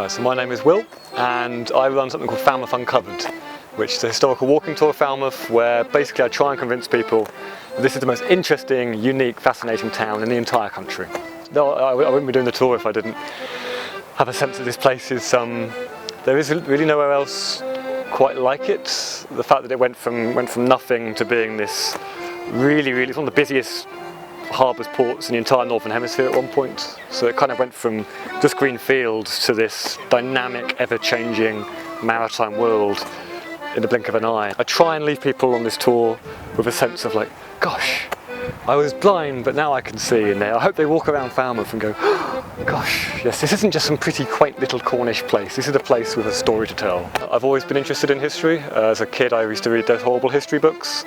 So my name is Will, and I run something called Falmouth Uncovered, which is a historical walking tour of Falmouth where basically I try and convince people that this is the most interesting, unique, fascinating town in the entire country. No, I wouldn't be doing the tour if I didn't have a sense that this place is, there is really nowhere else quite like it. The fact that it went from nothing to being this really, it's one of the busiest harbours, ports in the entire Northern Hemisphere at one point. So it kind of went from just green fields to this dynamic, ever-changing maritime world in the blink of an eye. I try and leave people on this tour with a sense of like, gosh, I was blind but now I can see, and I hope they walk around Falmouth and go, oh, gosh, yes, this isn't just some pretty quaint little Cornish place, this is a place with a story to tell. I've always been interested in history. As a kid I used to read those horrible history books.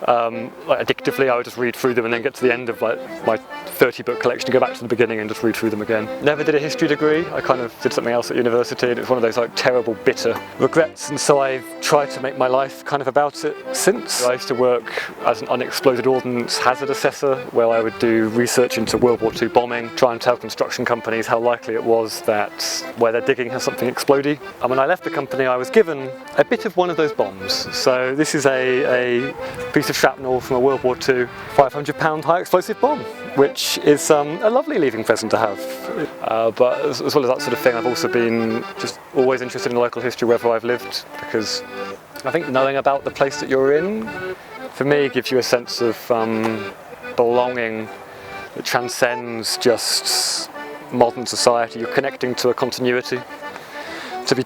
Like addictively, I would just read through them and then get to the end of like my 30-book collection, go back to the beginning and just read through them again. Never did a history degree. I kind of did something else at university, and it was one of those like terrible, bitter regrets, and so I've tried to make my life kind of about it since. I used to work as an unexploded ordnance hazard assessor, where I would do research into World War II bombing, try and tell construction companies how likely it was that where they're digging has something explodey. And when I left the company, I was given a bit of one of those bombs. So this is a piece of shrapnel from a World War II 500-pound high explosive bomb, which is a lovely leaving present to have. But as well as that sort of thing, I've also been just always interested in local history wherever I've lived, because I think knowing about the place that you're in, for me, gives you a sense of belonging that transcends just modern society. You're connecting to a continuity. To be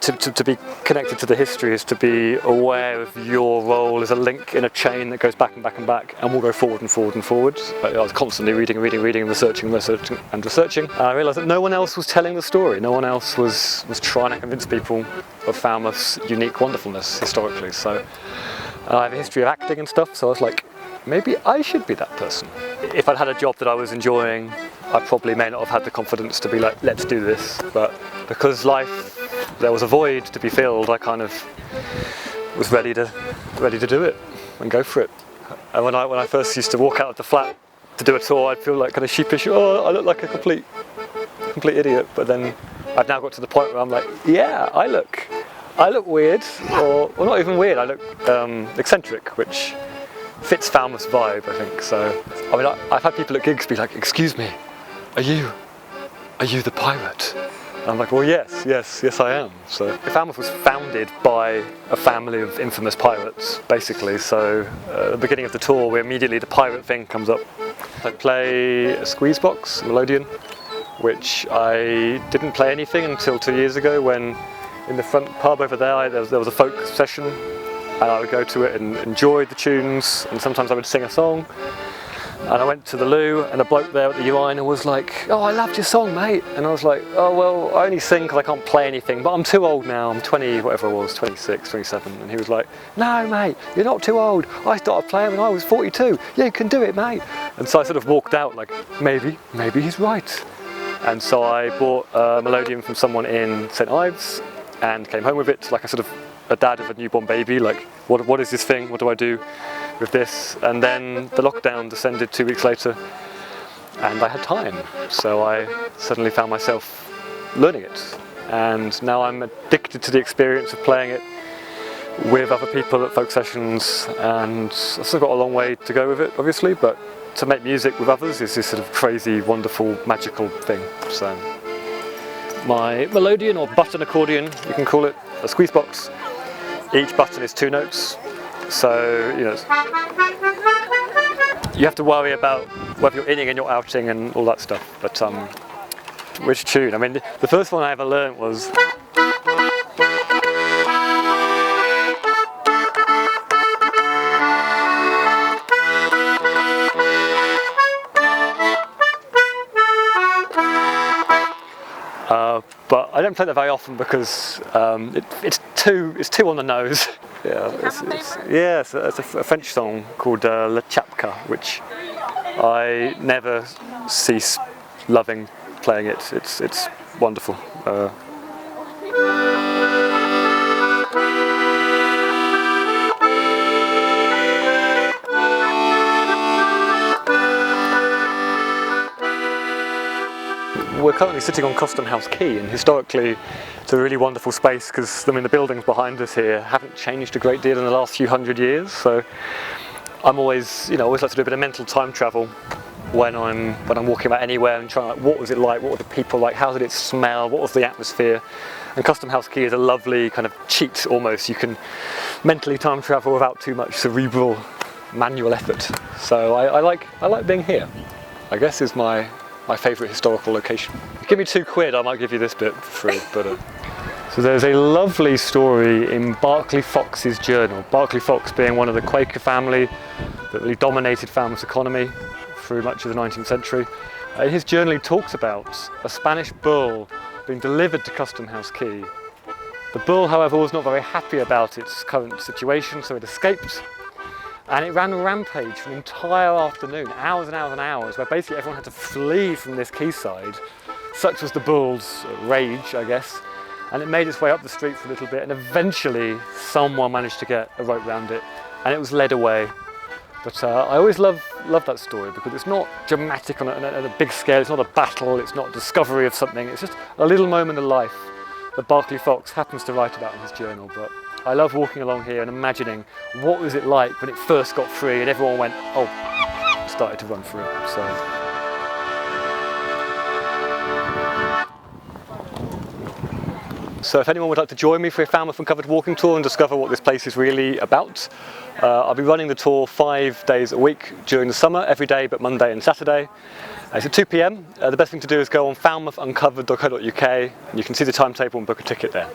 connected to the history is to be aware of your role as a link in a chain that goes back and back and back, and will go forward and forward and forward. I was constantly reading and researching. And I realised that no one else was telling the story. No one else was trying to convince people of Falmouth's unique wonderfulness historically. So I have a history of acting and stuff, so I was like, maybe I should be that person. If I'd had a job that I was enjoying, I probably may not have had the confidence to be like, let's do this. But because there was a void to be filled, I kind of was ready to do it and go for it. And when I first used to walk out of the flat to do a tour, I'd feel like kind of sheepish. Oh, I look like a complete idiot. But then I've now got to the point where I'm like, yeah, I look weird, or not even weird. I look eccentric, which fits Falmouth's vibe, I think. So I mean, I've had people at gigs be like, excuse me, are you the pirate? And I'm like, well, yes, I am. So Falmouth was founded by a family of infamous pirates, basically. So at the beginning of the tour, the pirate thing comes up. I play a squeeze box, melodeon, which I didn't play anything until 2 years ago, when in the front pub over there, there was a folk session, and I would go to it and enjoy the tunes, and sometimes I would sing a song. And I went to the loo, and a bloke there at the urinal was like, oh, I loved your song, mate. And I was like, oh, well, I only sing because I can't play anything, but I'm too old now. I'm 20, whatever I was, 26, 27. And he was like, no, mate, you're not too old. I started playing when I was 42. Yeah, you can do it, mate. And so I sort of walked out like, maybe he's right. And so I bought a melodeon from someone in St Ives and came home with it, like a dad of a newborn baby, like, what is this thing? What do I do with this? And then the lockdown descended 2 weeks later, and I had time. So I suddenly found myself learning it. And now I'm addicted to the experience of playing it with other people at folk sessions, and I've still got a long way to go with it, obviously, but to make music with others is this sort of crazy, wonderful, magical thing. So my melodeon, or button accordion, you can call it, a squeeze box. Each button is 2 notes, so you have to worry about whether you're inning and you're outing and all that stuff. But which tune? I mean, the first one I ever learnt was. But I don't play that very often because it's too on the nose. Yeah, it's a French song called La Chapka, which I never cease loving playing it. It's wonderful. We're currently sitting on Custom House Quay, and historically it's a really wonderful space because the buildings behind us here haven't changed a great deal in the last few hundred years. So I'm always like to do a bit of mental time travel when I'm walking about anywhere and trying what was it like, what were the people like, how did it smell, what was the atmosphere. And Custom House Quay is a lovely kind of cheat almost. You can mentally time travel without too much cerebral manual effort. So I like being here. I guess is my favourite historical location. Give me £2, I might give you this bit for free. But so there's a lovely story in Barclay Fox's journal. Barclay Fox being one of the Quaker family that really dominated Falmouth's economy through much of the 19th century. In his journal he talks about a Spanish bull being delivered to Custom House Quay. The bull, however, was not very happy about its current situation, so it escaped. And it ran a rampage for an entire afternoon, hours and hours and hours, where basically everyone had to flee from this quayside. Such was the bull's rage, I guess. And it made its way up the street for a little bit, and eventually someone managed to get a rope around it, and it was led away. But I always love that story because it's not dramatic on a big scale, it's not a battle, it's not a discovery of something, it's just a little moment of life that Barclay Fox happens to write about in his journal. But I love walking along here and imagining what was it like when it first got free and everyone went, oh, started to run through it. So if anyone would like to join me for a Falmouth Uncovered walking tour and discover what this place is really about, I'll be running the tour 5 days a week during the summer, every day but Monday and Saturday. It's at 2 p.m. The best thing to do is go on falmouthuncovered.co.uk and you can see the timetable and book a ticket there.